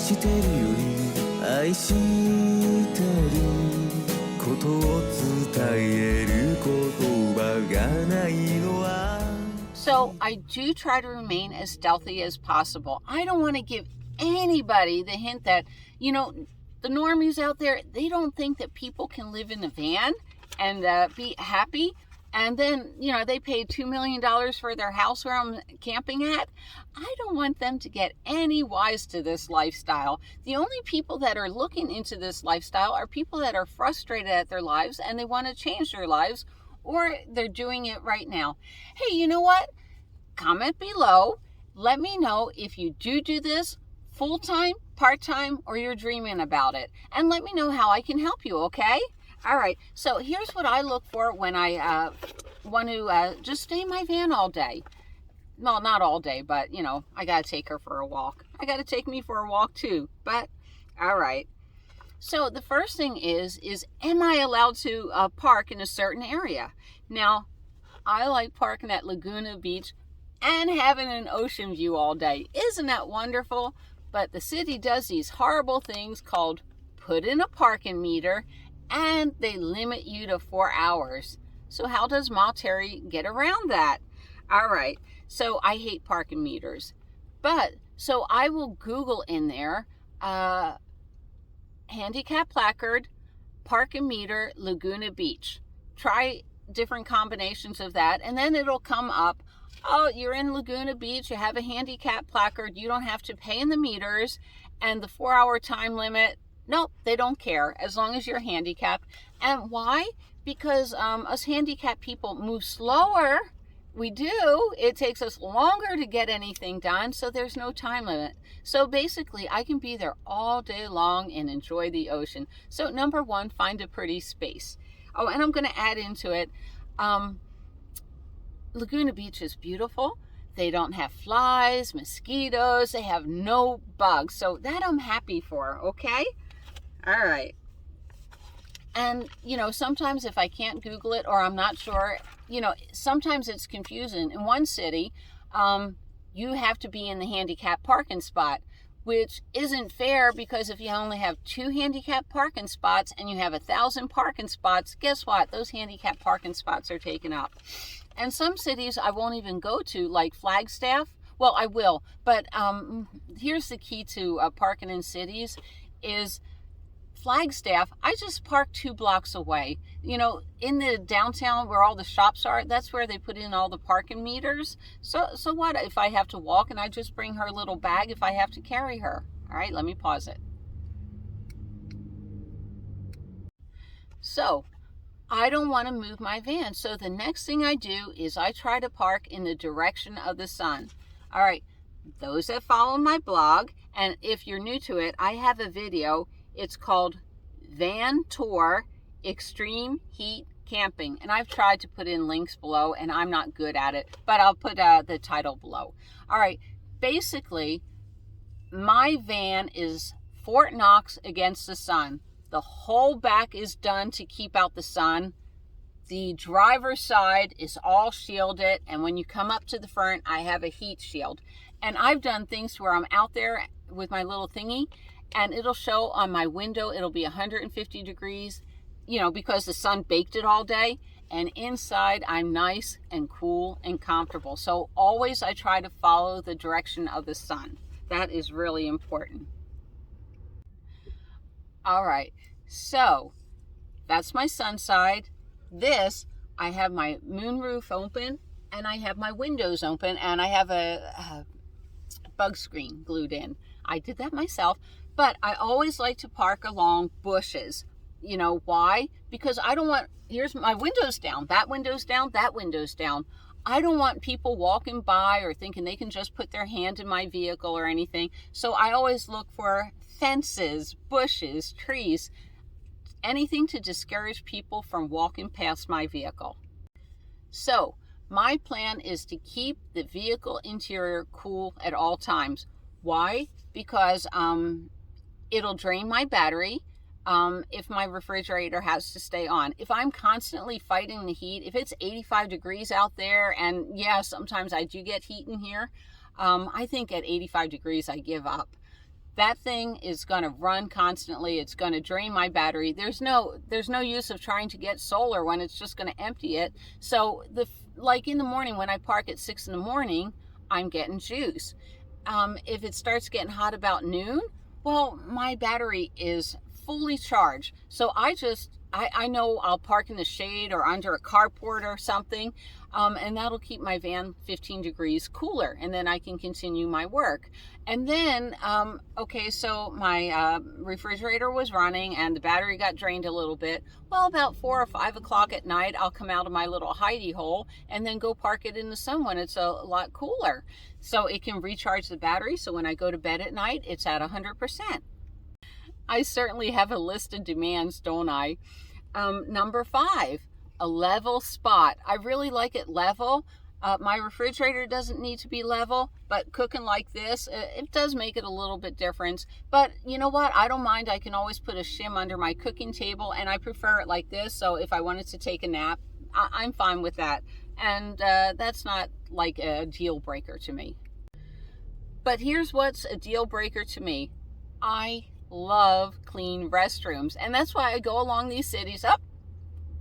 してるより愛してることを伝える言葉がないのは So I do try to remain as stealthy as possible. I don't want to give anybody the hint that, the normies out there, they don't think that people can live in a van and be happy. And then, they paid $2 million for their house where I'm camping at. I don't want them to get any wise to this lifestyle. The only people that are looking into this lifestyle are people that are frustrated at their lives and they want to change their lives, or they're doing it right now. Hey, you know what? Comment below. Let me know if you do this full-time, part-time, or you're dreaming about it. And let me know how I can help you, okay? All right, so here's what I look for when I want to just stay in my van all day. Well, not all day, but, I got to take her for a walk. I got to take me for a walk too, but all right. So the first thing is am I allowed to park in a certain area? Now, I like parking at Laguna Beach and having an ocean view all day. Isn't that wonderful? But the city does these horrible things called put in a parking meter, and they limit you to 4 hours. So how does Terry get around that? All right, so I hate parking meters. But, so I will Google in there, handicap placard, parking meter, Laguna Beach. Try different combinations of that, and then it'll come up, oh, you're in Laguna Beach, you have a handicap placard, you don't have to pay in the meters, and the 4-hour time limit, nope, they don't care as long as you're handicapped. And why? Because us handicapped people move slower. We do. It takes us longer to get anything done, so there's no time limit. So basically, I can be there all day long and enjoy the ocean. So number one, find a pretty space. Oh, and I'm going to add into it, Laguna Beach is beautiful. They don't have flies, mosquitoes. They have no bugs. So that I'm happy for, okay? All right. And, sometimes if I can't Google it or I'm not sure, sometimes it's confusing. In one city, you have to be in the handicap parking spot, which isn't fair because if you only have 2 handicap parking spots and you have 1,000 parking spots, guess what? Those handicap parking spots are taken up. And some cities I won't even go to, like Flagstaff. Well, I will, but here's the key to parking in cities is Flagstaff, I just park 2 blocks away. In the downtown where all the shops are, that's where they put in all the parking meters. So what if I have to walk and I just bring her little bag if I have to carry her? All right, let me pause it. So I don't want to move my van. So the next thing I do is I try to park in the direction of the sun. All right, those that follow my blog, and if you're new to it, I have a video. It's called Van Tour Extreme Heat Camping. And I've tried to put in links below, and I'm not good at it, but I'll put the title below. All right, basically, my van is Fort Knox against the sun. The whole back is done to keep out the sun. The driver's side is all shielded, and when you come up to the front, I have a heat shield. And I've done things where I'm out there with my little thingy, and it'll show on my window, it'll be 150 degrees, because the sun baked it all day. And inside, I'm nice and cool and comfortable. So always I try to follow the direction of the sun. That is really important. All right, so that's my sun side. This, I have my moonroof open, and I have my windows open, and I have a bug screen glued in. I did that myself. But I always like to park along bushes. Why? Because I don't want, here's my windows down, that window's down, that window's down. I don't want people walking by or thinking they can just put their hand in my vehicle or anything. So I always look for fences, bushes, trees, anything to discourage people from walking past my vehicle. So my plan is to keep the vehicle interior cool at all times. Why? Because it'll drain my battery if my refrigerator has to stay on. If I'm constantly fighting the heat, if it's 85 degrees out there, and yeah, sometimes I do get heat in here, I think at 85 degrees I give up. that thing is going to run constantly. It's going to drain my battery. There's no use of trying to get solar when it's just going to empty it. So like in the morning when I park at 6 in the morning, I'm getting juice. If it starts getting hot about noon, well, my battery is fully charged. So I know I'll park in the shade or under a carport or something, and that'll keep my van 15 degrees cooler, and then I can continue my work. And then, okay, so my refrigerator was running and the battery got drained a little bit. Well, about 4 or 5 o'clock at night, I'll come out of my little hidey hole and then go park it in the sun when it's a lot cooler. So it can recharge the battery, so when I go to bed at night, it's at 100%. I certainly have a list of demands, don't I? Number 5, a level spot. I really like it level. My refrigerator doesn't need to be level, but cooking like this, it does make it a little bit different. But you know what? I don't mind. I can always put a shim under my cooking table, and I prefer it like this. So if I wanted to take a nap, I'm fine with that. And that's not like a deal breaker to me. But here's what's a deal breaker to me. I love clean restrooms, and that's why I go along these cities.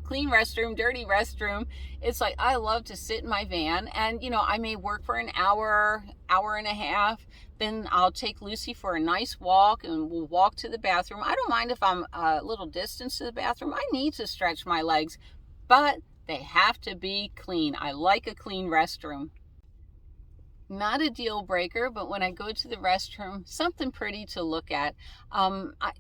Clean restroom, dirty restroom. It's like I love to sit in my van, and I may work for an hour and a half, then I'll take Lucy for a nice walk and we'll walk to the bathroom. I don't mind if I'm a little distance to the bathroom. I need to stretch my legs, but they have to be clean. I like a clean restroom. Not a deal breaker, but when I go to the restroom, something pretty to look at.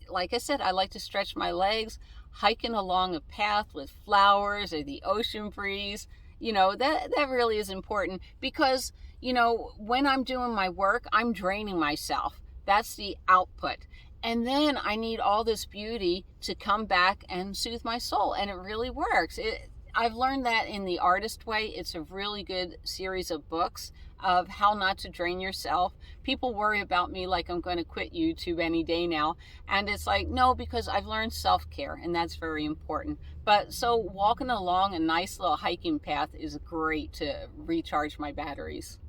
Like I said, I like to stretch my legs, hiking along a path with flowers or the ocean breeze. That really is important because, when I'm doing my work, I'm draining myself. That's the output. And then I need all this beauty to come back and soothe my soul. And it really works. I've learned that in The Artist Way. It's a really good series of books of how not to drain yourself. People worry about me like I'm going to quit YouTube any day now. And it's like, no, because I've learned self-care, and that's very important. But so walking along a nice little hiking path is great to recharge my batteries.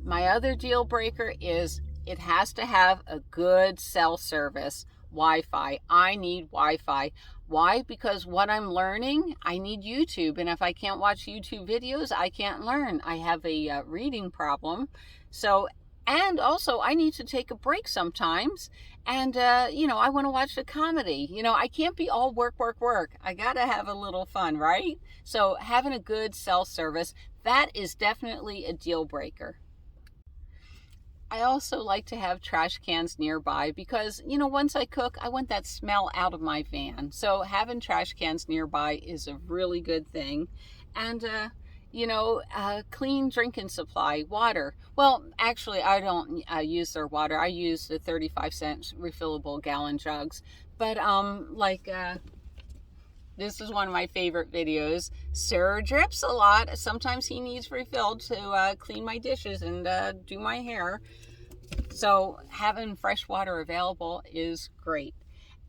My other deal breaker is it has to have a good cell service. Wi-Fi. I need Wi-Fi. Why? Because what I'm learning, I need YouTube. And if I can't watch YouTube videos, I can't learn. I have a reading problem. And also I need to take a break sometimes. And, I want to watch a comedy. I can't be all work, work, work. I got to have a little fun, right? So having a good cell service, that is definitely a deal breaker. I also like to have trash cans nearby because, once I cook, I want that smell out of my van. So having trash cans nearby is a really good thing. And, clean drinking supply, water. Well, actually, I don't use their water. I use the 35-cent refillable gallon jugs. But, this is one of my favorite videos. Sir drips a lot. Sometimes he needs refilled to clean my dishes and do my hair. So having fresh water available is great.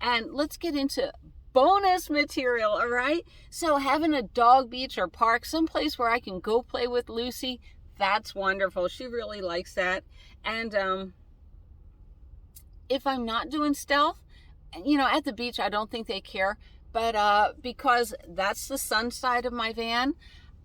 And let's get into bonus material, all right? So having a dog beach or park, someplace where I can go play with Lucy, that's wonderful. She really likes that. And if I'm not doing stealth, at the beach, I don't think they care. But because that's the sun side of my van,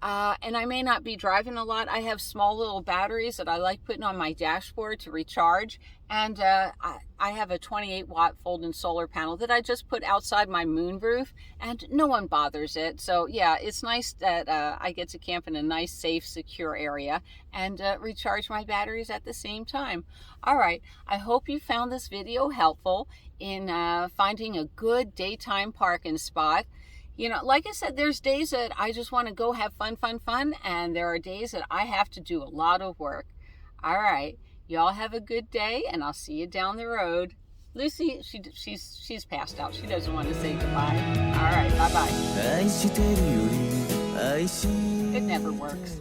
and I may not be driving a lot, I have small little batteries that I like putting on my dashboard to recharge. And I have a 28-watt fold-in solar panel that I just put outside my moonroof, and no one bothers it. So yeah, it's nice that I get to camp in a nice, safe, secure area and recharge my batteries at the same time. All right, I hope you found this video helpful in finding a good daytime parking spot. Like I said, there's days that I just want to go have fun, and there are days that I have to do a lot of work. All right, y'all have a good day, and I'll see you down the road. Lucy, she's passed out. She doesn't want to say goodbye. All right, bye-bye. It never works.